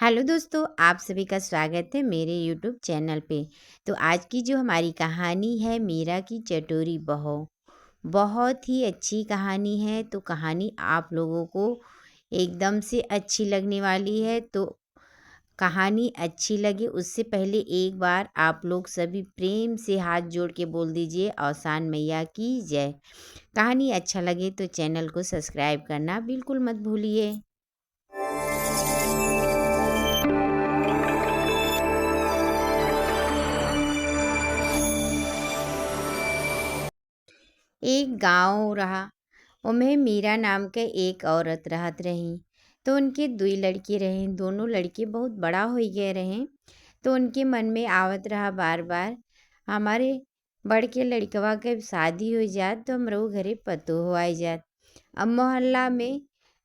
Hello दोस्तों, आप सभी का स्वागत है मेरे यूट्यूब चैनल पे। तो आज की जो हमारी कहानी है मीरा की चटोरी बहू, बहुत ही अच्छी कहानी है। तो कहानी आप लोगों को एकदम से अच्छी लगने वाली है। तो कहानी अच्छी लगे उससे पहले एक बार आप लोग सभी प्रेम से हाथ जोड़ के बोल दीजिए औसान मैया की जय। कहानी अच्छा लगे तो चैनल को सब्सक्राइब करना बिल्कुल मत भूलिए। एक गांव रहा, उनमें मीरा नाम के एक औरत रहत रही। तो उनके दुई लड़के रहें, दोनों लड़के बहुत बड़ा हो गए रहें। तो उनके मन में आवत रहा बार बार, हमारे बड़के लड़कवा के शादी हो जात तो हमरो घरे पतो हो आई जात। अब मोहल्ला में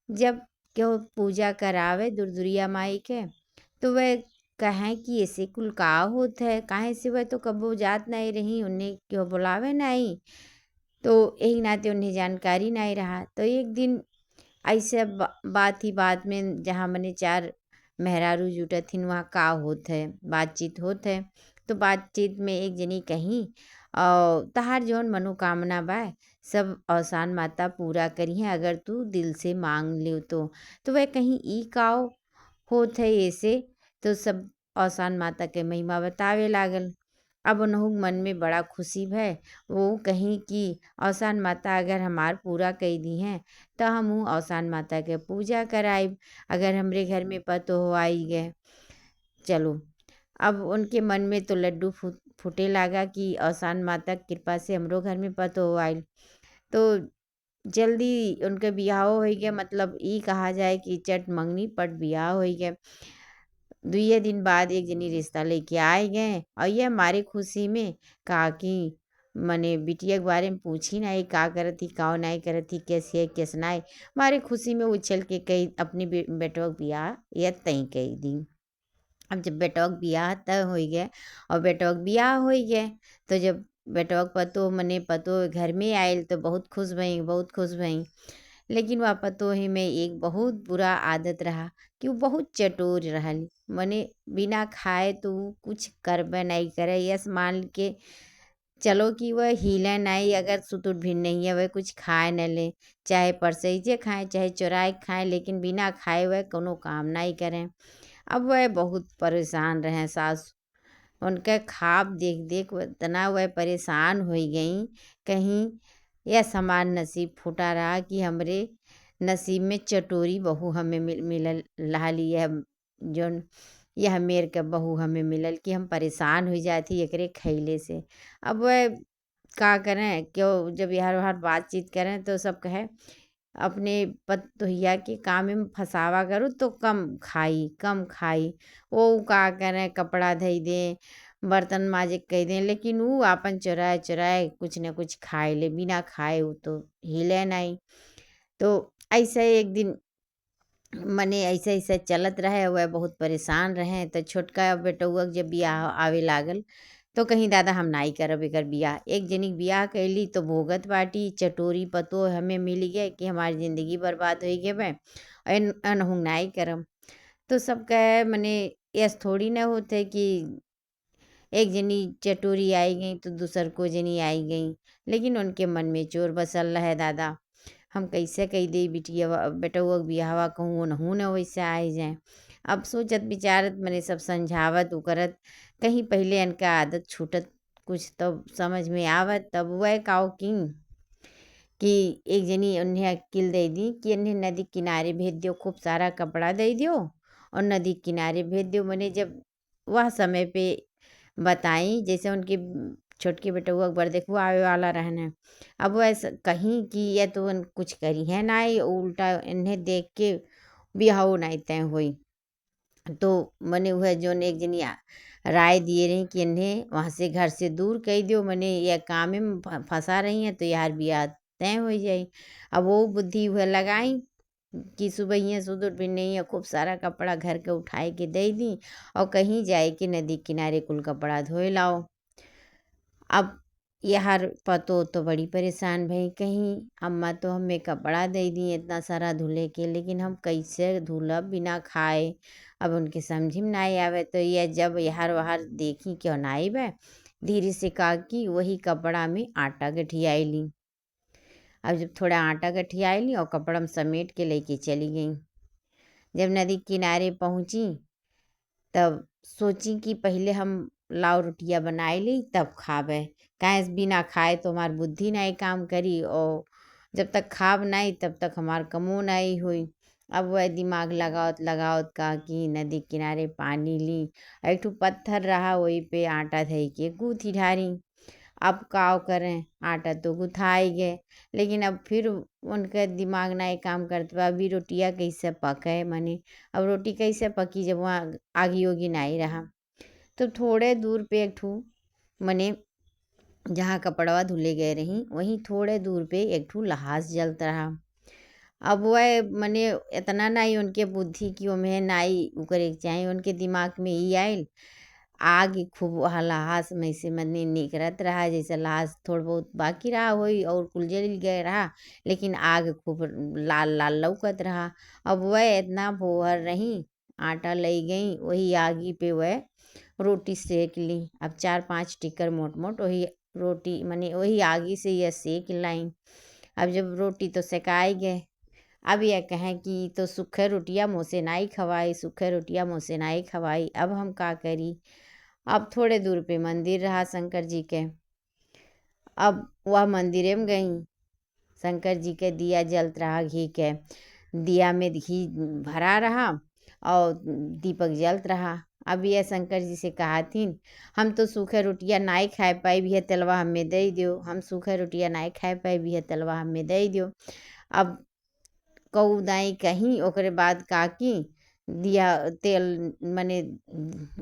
जब क्यों पूजा करावे दुर्दुरिया माई के, तो वह कहें कि ऐसे कुल का होत है, काहे से वह तो कबो जात नहीं रही, उन्हें क्यों बुलावे नहीं। तो यही नाते उन्हें जानकारी नहीं रहा। तो एक दिन ऐसे बात ही बात में जहाँ मने चार मेहरारू जुटत हिन वहाँ का होत है, बातचीत होत है। तो बातचीत में एक जनी कहीं और तहार जौन मनोकामना बा सब औसान माता पूरा करी है अगर तू दिल से मांग ले तो वह कहीं ई काव होत है ऐसे। तो सब औसान माता के महिमा बतावे लागल। अब उन्हों मन में बड़ा खुशी भय। वो कहीं कि औसान माता अगर हमार पूरा कई दी हैं तो हम औसान माता के पूजा कराइब, अगर हमरे घर में पतो हो आई गए। चलो, अब उनके मन में तो लड्डू फूटे लागा कि औसान माता की कृपा से हमरो घर में पतो हो आइल। तो जल्दी उनके बियाह हो गया, मतलब ई कहा जाए कि चट मंगनी पट बियाह हो गया। दुइये दिन बाद एक जनी रिश्ता लेके आए गए और ये हमारे खुशी में कहा कि मने बिटिया के बारे में पूछी नहीं, का करत थी का नहीं करत थी, कैसी है कैसे नहीं। हमारे खुशी में उछल के कही अपनी बेटवा के बियाह या तई कही दी। अब जब बेटवा के बियाह तय हो गया और बेटवा के बियाह हो गया, तो जब बेटवा के पतो मने पतो घर में आयल तो बहुत खुश भई, बहुत खुश भई। लेकिन वह पतोही में एक बहुत बुरा आदत रहा कि वो बहुत चटोर रहल। मने बिना खाए तो ऊ कुछ करबे नहीं करे, यस मान के चलो कि वह हिले नहीं, अगर सुतुट भी नहीं है वह कुछ खाए न ले, चाहे परसैजे खाएं चाहे चुराए खाएं, लेकिन बिना खाए वह कोनो काम नहीं करें। अब वह बहुत परेशान रहे सास, उनके ख्वाब देख देख वह इतना वह परेशान हो गई। कहीं यह समान नसीब फूटा रहा कि हमरे नसीब में चटोरी बहू हमें मिलल लाली है, जौन यह मेर के बहू हमें मिलल कि हम परेशान हो जाती एकरे खैले से। अब वह का करें, क्यों जब यार वार बातचीत करें तो सब कहे अपने पतोहिया के काम में फंसावा करो तो कम खाई कम खाई। वो का करें, कपड़ा धई दें, बर्तन माजे कह दें, लेकिन वो आपन चुराए चुराए कुछ न कुछ खाए ले, बिना खाए वो तो हिले नहीं। तो ऐसे एक दिन मने ऐसे ऐसे चलत रहे, वह बहुत परेशान रहे। तो छोटका बेटौआ के जब बियाह आवे लागल तो कहीं दादा हम नाई करब एकर बियाह। एक जनी के बियाह कैली तो भोगत बाटी चटोरी पतो हमें मिल गए कि हमारी ज़िंदगी बर्बाद हो गए बे, अनहुँ नाई करम। तो सब कहे मने यस थोड़ी ना होते कि एक जनी चटोरी आई गई तो दूसर को जनी आई गई, लेकिन उनके मन में चोर बसल रहे दादा। हम कैसे कही दे बिटिया बेटौआ के बियाहवा कहूँ नहूँ न वैसे आए जाए। अब सोचत विचारत मने सब समझावत उ करत, कहीं पहले इनका आदत छूटत कुछ तो समझ में आवत। तब वह काव किंग कि एक जनी उन्हें अक्ल दे दी कि इन्हें नदी किनारे भेज दियो, खूब सारा कपड़ा दे दियो और नदी किनारे भेज दियो। मैंने जब वह समय पे बताई, जैसे उनके छोटके बेटुआ बर देखो आवे वाला रहना। अब वह कहीं कि यह तो कुछ करी है ना, उल्टा इन्हें देख के बिहाव नहीं तय हुई। तो मैंने वह जोन एक जनी राय दिए रही कि इन्हें वहाँ से घर से दूर कह दियो, मैंने यह काम में फंसा रही हैं तो यार बियाह तय हो जाई। अब वो बुद्धि वह लगाई कि सुबह ही सुदूर भी नहीं है, खूब सारा कपड़ा घर के उठाए के दे दी और कहीं जाए कि नदी किनारे कुल कपड़ा धोए लाओ। अब यार पतो तो बड़ी परेशान भई, कहीं अम्मा तो हमें कपड़ा दे दी इतना सारा धुले के, लेकिन हम कैसे धुलब बिना खाए। अब उनके समझ में नहीं आवे, तो ये जब यहाँ वहाँ देखी क्यों नहीं बे, धीरे से का की वही कपड़ा में आटा गठियाई ली। अब जब थोड़ा आटा गठियाई ली और कपड़ा में समेट के लेके चली गई। जब नदी किनारे पहुँची तब सोची कि पहले हम लाव रोटियाँ बनाई ली तब खावे, काहे से बिना खाए तो हमार बुद्धि नहीं काम करी, और जब तक खाब नहीं तब तक हमार कमो नहीं हुई। अब वह दिमाग लगावत लगावत का कि नदी किनारे पानी ली, एक ठो पत्थर रहा वही पे आटा धई के गूँथी ढारी। अब काव करें, आटा तो गुथा ही गए, लेकिन अब फिर उनका दिमाग नहीं काम करता बा, अभी रोटियाँ कैसे पके मने, अब रोटी कैसे पकी जब वहाँ आगी उगी नहीं रहा। तो थोड़े दूर पे एक ठू मने जहाँ कपड़वा धुले गए रही वहीं थोड़े दूर पे एक ठू लहास जलत रहा। अब वह मने इतना नहीं उनके बुद्धि कि ओमें नहीं उकरे के चाही, उनके दिमाग में ही आयल आग खूब वहाँ लहास में से मने निकरत रहा, जैसे लहास थोड़ा बहुत बाकी रहा वही और कुल जल गए रहा, लेकिन आग खूब लाल लाल लौकत रहा। अब वह इतना भोहर रही, आटा ले गई वही आगी पे वह रोटी सेक ली। अब 4-5 टिकर मोट मोट वही रोटी मने वही आगी से यह सेक लाई। अब जब रोटी तो सेकाई गए, अब यह कहें कि तो सूखे रोटियाँ मुँह से नहीं खवाई, सूखे रोटियाँ मुँह से नहीं खवाई, अब हम का करी। अब थोड़े दूर पे मंदिर रहा शंकर जी के, अब वह मंदिरे में गई, शंकर जी के दिया जलत रहा, घी के दिया में घी भरा रहा और दीपक जलत रहा। अब यह शंकर जी से कहा थी, हम तो सूखे रोटियाँ नहीं खाए पाई भी है, तलवा हमें दे दियो, हम सूखे रोटियाँ नहीं खाए पाई भी है, तलवा हमें दे दियो। अब कऊ दाई कहीं ओकरे बाद काकी दिया तेल मने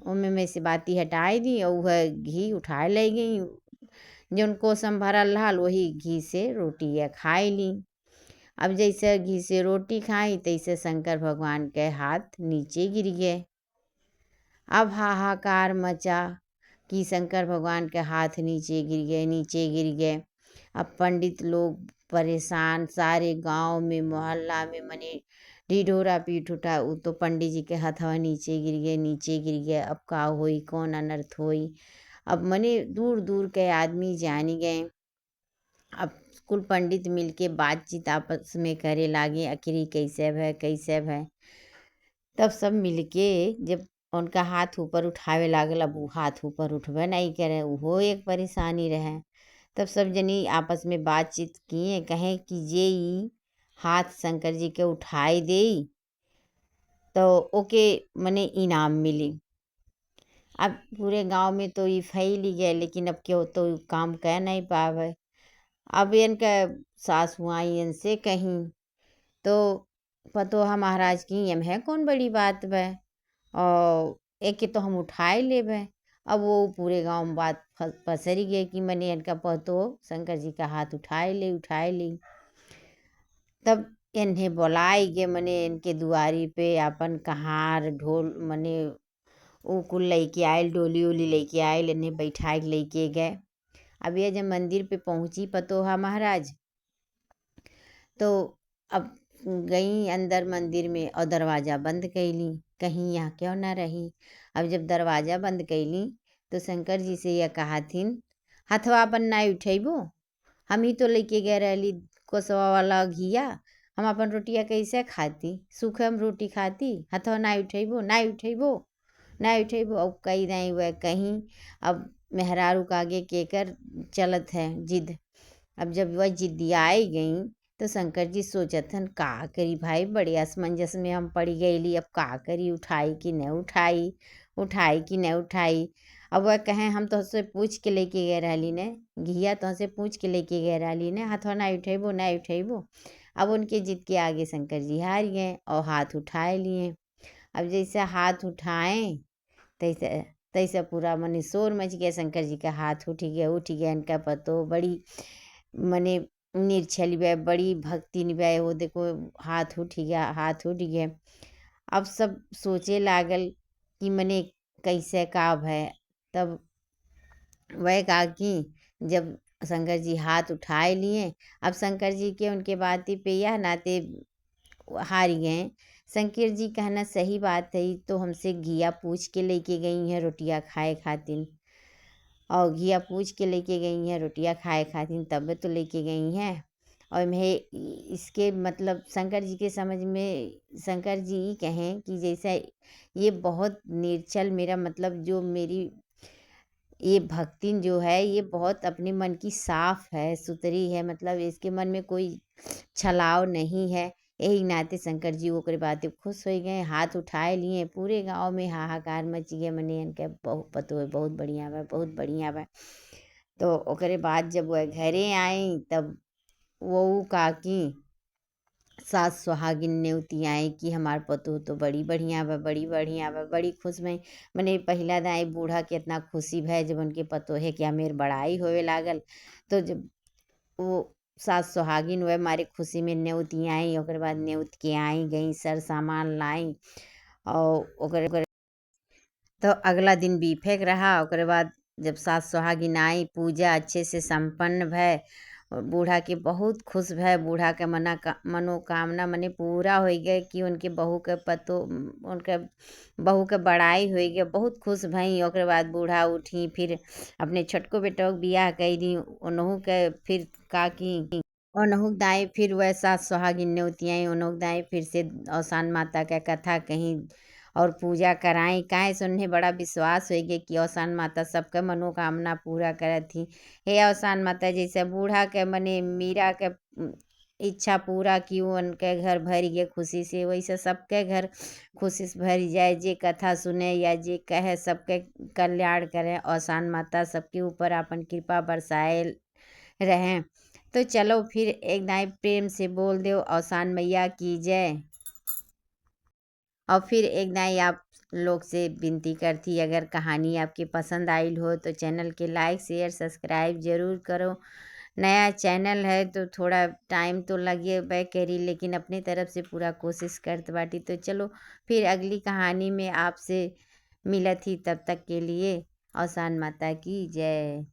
ओमे में से बाती हटाई दी और वह घी उठाए ले गई, जौन कोसम भरल रहल वही घी से रोटी या खाई ली। अब जैसे घी से रोटी खाई तैसे शंकर भगवान के हाथ नीचे गिर गए। अब हाहाकार मचा कि शंकर भगवान के हाथ नीचे गिर गए, नीचे गिर गए। अब पंडित लोग परेशान, सारे गांव में मोहल्ला में मने ढिढोरा पीट उठा, वो तो पंडित जी के हथवा नीचे गिर गए, नीचे गिर गए, अब का होई, कौन अनर्थ होई। अब मने दूर दूर के आदमी जानी गए। अब कुल पंडित मिलके बातचीत आपस में करे लागे, आखिर कैसे भय कैसे भय। तब सब मिलके जब उनका हाथ ऊपर उठावे लागल, अब वो हाथ ऊपर उठबे नहीं करे, वो एक परेशानी रहे। तब सब जनी आपस में बातचीत किए, कहें कि जे ई हाथ शंकर जी के उठाई दे तो ओके मने इनाम मिली। अब पूरे गांव में तो ये फैल ही गए, लेकिन अब क्यों तो काम कह नहीं पावे। अब इनका सासू आई इनसे कहीं तो पतोहा महाराज की यम है कौन बड़ी बात बे, और एक के तो हम उठाए लेबे। अब वो पूरे गांव में बात पसरी गई कि मैंने इनका पतो शंकर जी का हाथ उठाए ले। तब इन्हें बुलाए गए मने इनके दुआरी पे, अपन कहार ढोल मने वो कुल लेके आयल, डोली उली लेके आयल, इन्हें बैठाए के लेके गए। अब ये जब मंदिर पे पहुंची पतोहा महाराज तो अब गई अंदर मंदिर में और दरवाज़ा बंद कैली, कहीं यहाँ क्यों ना रही। अब जब दरवाज़ा बंद कैली तो शंकर जी से यह कहा थीन, हथवा अपन ना उठेबो, हम ही तो लेके गए रही कोसवा वाला घिया, हम अपन रोटियाँ कैसे खाती, सूखे हम रोटी खाती, हथवा ना उठेबो ना उठेबो ना उठेबो। अब कहीं नहीं वह कहीं, अब मेहरारू का आगे केकर चलत है जिद। अब जब वह जिद्दियाई गई तो शंकर जी सोचतन का करी भाई, बड़े असमंजस में हम पड़ी गईली, अब का करी, उठाई कि न उठाई, उठाई कि न उठाई। अब वह कहें हम तो से पूछ के लेके गए रही ने घिया, तो से पूछ के लेके गए रही ने, हाथों ना उठेबो ना उठेबो। अब उनके जिद के आगे शंकर जी हार गए और हाथ उठाए लिए। अब जैसे हाथ उठाएं तैसे तैसे पूरा मने शोर मच गया, शंकर जी का हाथ उठ गया इनका पतो बड़ी मने निर्छल बे, बड़ी भक्ति निभाए, वो देखो हाथ उठ गया हाथ उठ गया। अब सब सोचे लागल कि मने कैसे काब है। तब वह कहा कि जब शंकर जी हाथ उठाए लिए, अब शंकर जी के उनके बाती पे यह नाते हार गए। शंकर जी कहना सही बात है, ई तो हमसे घिया पूछ के लेके गई हैं रोटियां खाए खातिन। और घिया पूछ के लेके गई हैं रोटियां खाए खातिन, तब तो लेके गई हैं। और मैं इसके मतलब शंकर जी के समझ में शंकर जी ही कहें कि जैसा ये बहुत निर्छल मेरा मतलब जो मेरी ये भक्तिन जो है ये बहुत अपने मन की साफ है, सुथरी है, मतलब इसके मन में कोई छलाव नहीं है। यही नाते शंकर जी ओकरे बाते खुश हो गए, हाथ उठाए लिए, पूरे गांव में हाहाकार मच गया, मने इनके बहुत पतो है, बहुत बढ़िया बा, बहुत बढ़िया बा। तो ओकरे बाद जब वह घरे आई तब वो काकी सास सुहागिन नेवती आई कि हमार पतोह तो बड़ी बढ़िया बा, बड़ी बढ़िया बा, बड़ी खुश भई। मने पहिला दाई बूढ़ा के इतना खुशी भय जब उनके पतोहे के मेर बड़ाई होवे लागल। तो जब वो सास सुहागिन वह मारे खुशी में नेवती आई, ओकरे बाद नेवत के आई गई, सर सामान लाई। और ओकरे तो अगला दिन बीफेक रहा। ओकरे बाद जब सास सुहागिन आई, पूजा अच्छे से संपन्न भय, और बूढ़ा के बहुत खुश भय, बूढ़ा के मनोकामना मने पूरा हो गए कि उनके बहू के पतो उनके बहू के बड़ाई हो गए, बहुत खुश भई। ओकरे बाद बूढ़ा उठी, फिर अपने छोटको बेटो के बियाह कैली, उनहु के फिर का की ओनहु दाई फिर वह सास सुहागिन नेवतियाई, ओनहु दाई फिर से औसान माता का कथा कहीं और पूजा कराई। काहे से उन्हें बड़ा विश्वास हो गया कि औसान माता सबके मनोकामना पूरा करत थी। हे औसान माता जैसे बूढ़ा के मने मीरा के इच्छा पूरा की उनके घर भर गए खुशी से, वैसे सबके घर खुशी से भर जाए। जे कथा सुने या जे कहे सबके कल्याण करे, औसान माता सबके ऊपर अपन कृपा बरसाए रहें। तो चलो फिर एक दाई प्रेम से बोल दो औसान मैया की जय। और फिर एक दाई आप लोग से विनती करती, अगर कहानी आपके पसंद आई हो तो चैनल के लाइक शेयर सब्सक्राइब ज़रूर करो। नया चैनल है तो थोड़ा टाइम तो लगे बै करी, लेकिन अपने तरफ से पूरा कोशिश करत बाटी। तो चलो फिर अगली कहानी में आपसे मिलत ही, तब तक के लिए औसान माता की जय।